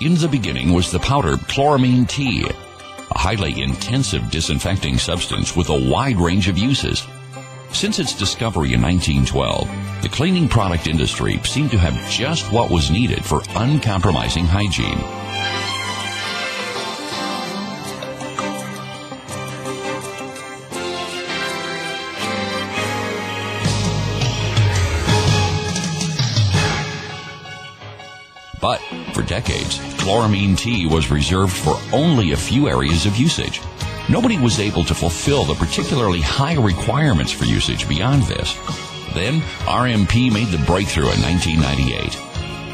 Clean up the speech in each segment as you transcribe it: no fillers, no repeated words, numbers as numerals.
In the beginning was the powder chloramine T, a highly intensive disinfecting substance with a wide range of uses. Since its discovery in 1912, the cleaning product industry seemed to have just what was needed for uncompromising hygiene. But for decades, chloramine T was reserved for only a few areas of usage. Nobody was able to fulfill the particularly high requirements for usage beyond this. Then, RMP made the breakthrough in 1998.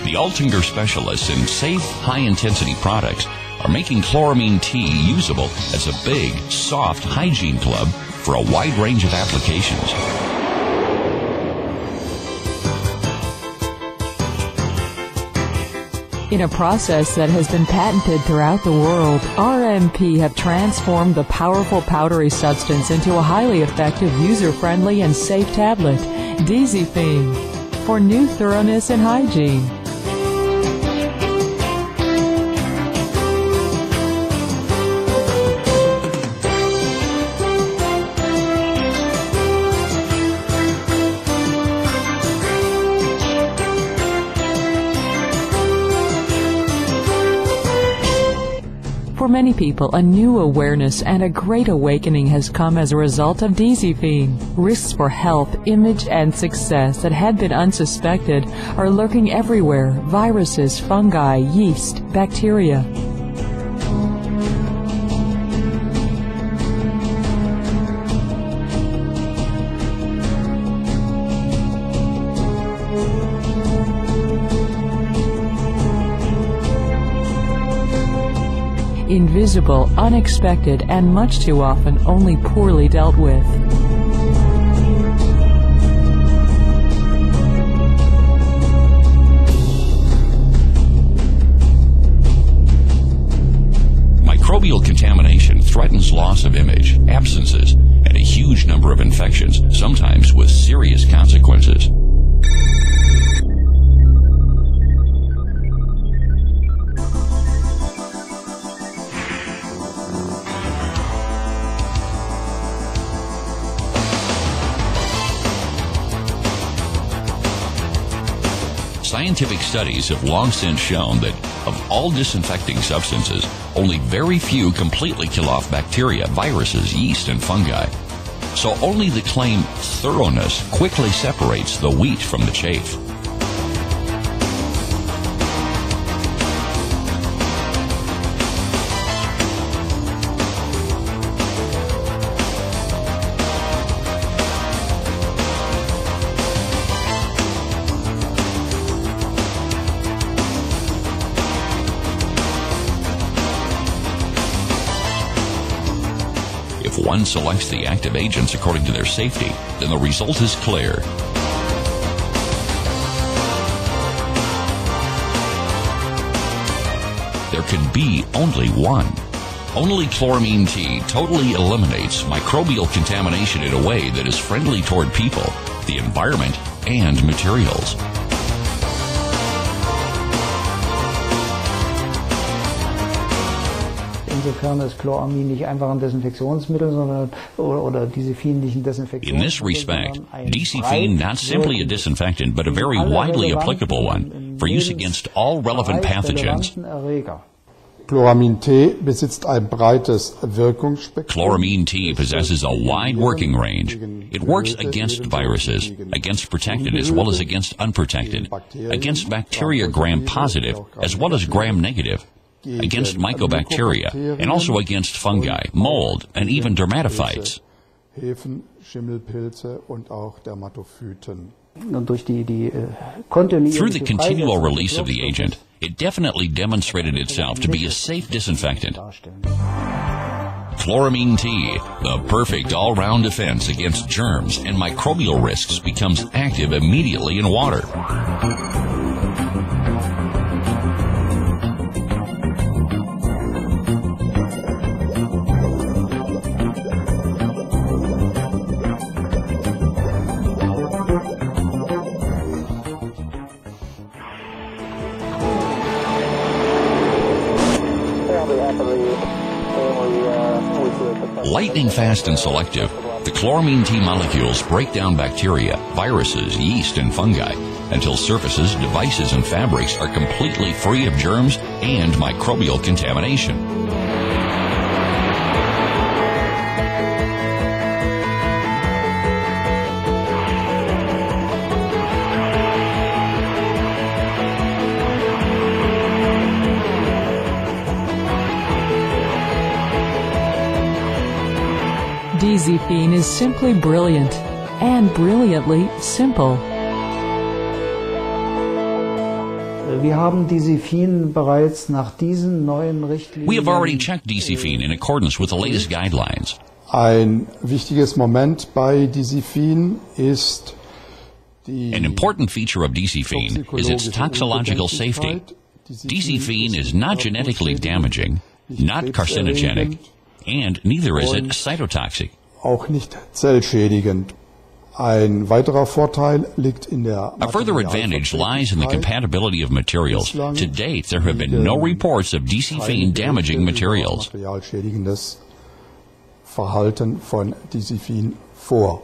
The Altinger specialists in safe, high-intensity products are making chloramine T usable as a big, soft hygiene club for a wide range of applications. In a process that has been patented throughout the world, RMP have transformed the powerful powdery substance into a highly effective, user-friendly, and safe tablet, DISIFIN, for new thoroughness and hygiene. For many people, a new awareness and a great awakening has come as a result of DISIFIN. Risks for health, image, and success that had been unsuspected are lurking everywhere: viruses, fungi, yeast, bacteria. Invisible, unexpected, and much too often only poorly dealt with. Microbial contamination threatens loss of image, abscences, and a huge number of infections, sometimes with serious consequences. Scientific studies have long since shown that of all disinfecting substances, only very few completely kill off bacteria, viruses, yeast, and fungi. So only the claimed thoroughness quickly separates the wheat from the chaff. If one selects the active agents according to their safety, then the result is clear. There can be only one. Only chloramine T totally eliminates microbial contamination in a way that is friendly toward people, the environment, and materials. Insofern ist Chloramin nicht einfach ein Desinfektionsmittel, sondern oder DISIFIN nicht ein Desinfektionsmittel. In this respect, DISIFIN not simply a disinfectant, but a very widely applicable one for use against all relevant pathogens. Chloramine T besitzt ein breites Wirkungsspektrum. Chloramine T possesses a wide working range. It works against viruses, against protected as well as against unprotected, against bacteria gram-positive as well as gram-negative, against mycobacteria, and also against fungi, mold, and even dermatophytes. Hefen, Schimmelpilze und auch Dermatophyten. Through the continual release of the agent, it definitely demonstrated itself to be a safe disinfectant. Chloramine T, the perfect all-round defense against germs and microbial risks, becomes active immediately in water. Lightning fast and selective, the chloramine T molecules break down bacteria, viruses, yeast, and fungi until surfaces, devices, and fabrics are completely free of germs and microbial contamination. DISIFIN is simply brilliant and brilliantly simple. Wir haben DISIFIN bereits nach diesen neuen Richtlinien. We have already checked DISIFIN in accordance with the latest guidelines. Ein wichtiges Moment bei DISIFIN ist die An important feature of DISIFIN is its toxicological safety. DISIFIN is not genetically damaging, not carcinogenic, and neither is it cytotoxic. Auch nicht zellschädigend. Ein weiterer Vorteil liegt in der A further advantage lies in the compatibility of materials. To date, there have been no reports of DISIFIN damaging materials. Materialschädigendes Verhalten von DISIFIN vor.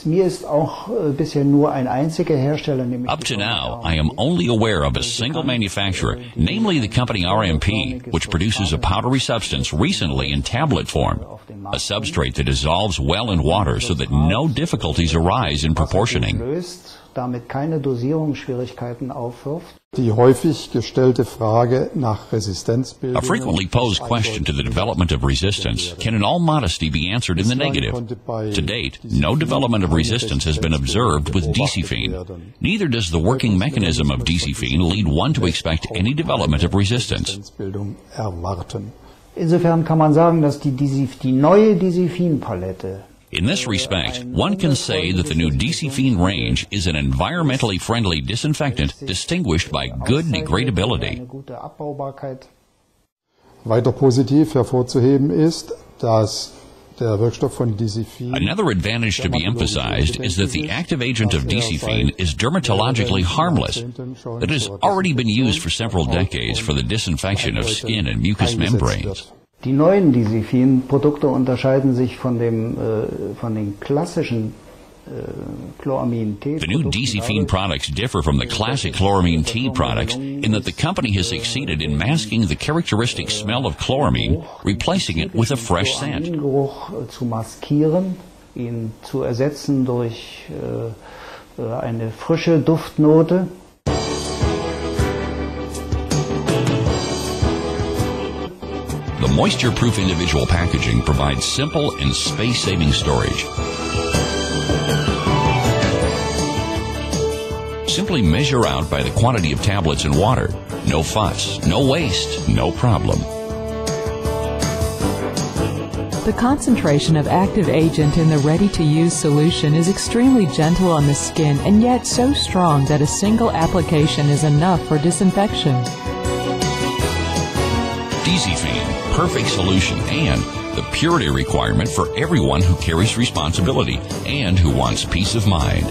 Mir ist auch bisher nur ein einziger Hersteller, nämlich Up to now, I am only aware of a single manufacturer, namely the company RMP, which produces a powdery substance recently in tablet form, a substrate that dissolves well in water so that no difficulties arise in proportioning. damit keine Dosierungsschwierigkeiten aufwirft. Die häufig gestellte Frage nach Resistenzbildung. A frequently posed question to the development of resistance can in all modesty be answered in the negative. To date, no development of resistance has been observed with DISIFIN. Neither does the working mechanism of DISIFIN lead one to expect any development of resistance. Insofern kann man sagen, dass die neue DISIFIN-Palette in this respect, one can say that the new DISIFIN range is an environmentally friendly disinfectant distinguished by good degradability. Weiter positiv hervorzuheben ist, dass der Wirkstoff von DISIFIN. Another advantage to be emphasized is that the active agent of DISIFIN is dermatologically harmless. It has already been used for several decades for the disinfection of skin and mucous membranes. Die neuen DISIFIN-Produkte unterscheiden sich von den klassischen chloramine T. The new DISIFIN products differ from the classic chloramine T products in that the company has succeeded in masking the characteristic smell of chloramine, replacing it with a fresh scent. Geruch zu maskieren, ihn zu ersetzen durch eine frische Duftnote. The moisture-proof individual packaging provides simple and space-saving storage. Simply measure out by the quantity of tablets and water. No fuss, no waste, no problem. The concentration of active agent in the ready-to-use solution is extremely gentle on the skin and yet so strong that a single application is enough for disinfection. DISIFIN, perfect solution and the purity requirement for everyone who carries responsibility and who wants peace of mind.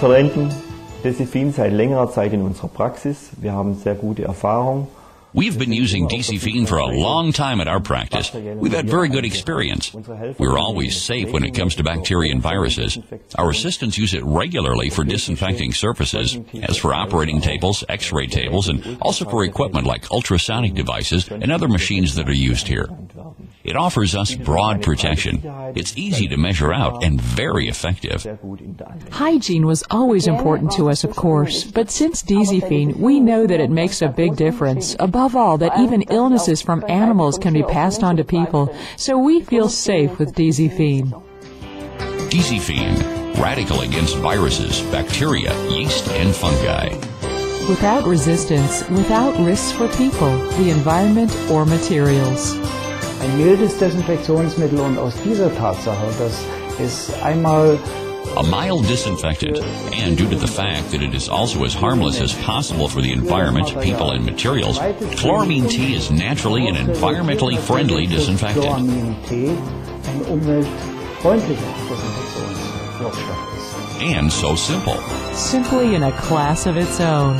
Wir verwenden DISIFIN seit längerer Zeit in unserer Praxis. Wir haben sehr gute Erfahrung. We've been using DISIFIN for a long time at our practice. We've had very good experience. We're always safe when it comes to bacteria and viruses. Our assistants use it regularly for disinfecting surfaces, as for operating tables, x-ray tables, and also for equipment like ultrasonic devices and other machines that are used here. It offers us broad protection. It's easy to measure out and very effective. Hygiene was always important to us, of course, but since DISIFIN, we know that it makes a big difference. Above all, that even illnesses from animals can be passed on to people, so we feel safe with DISIFIN. DISIFIN, radical against viruses, bacteria, yeast, and fungi. Without resistance, without risks for people, the environment, or materials. ein mildes Desinfektionsmittel und aus dieser Tatsache, dass es einmal A mild disinfectant, and due to the fact that it is also as harmless as possible for the environment, people, and materials, chloramine tea is naturally and environmentally friendly disinfectant. Chloramin-Tee ein umweltfreundlicher Desinfektionswirkstoff ist. And so simple. Simply in a class of its own.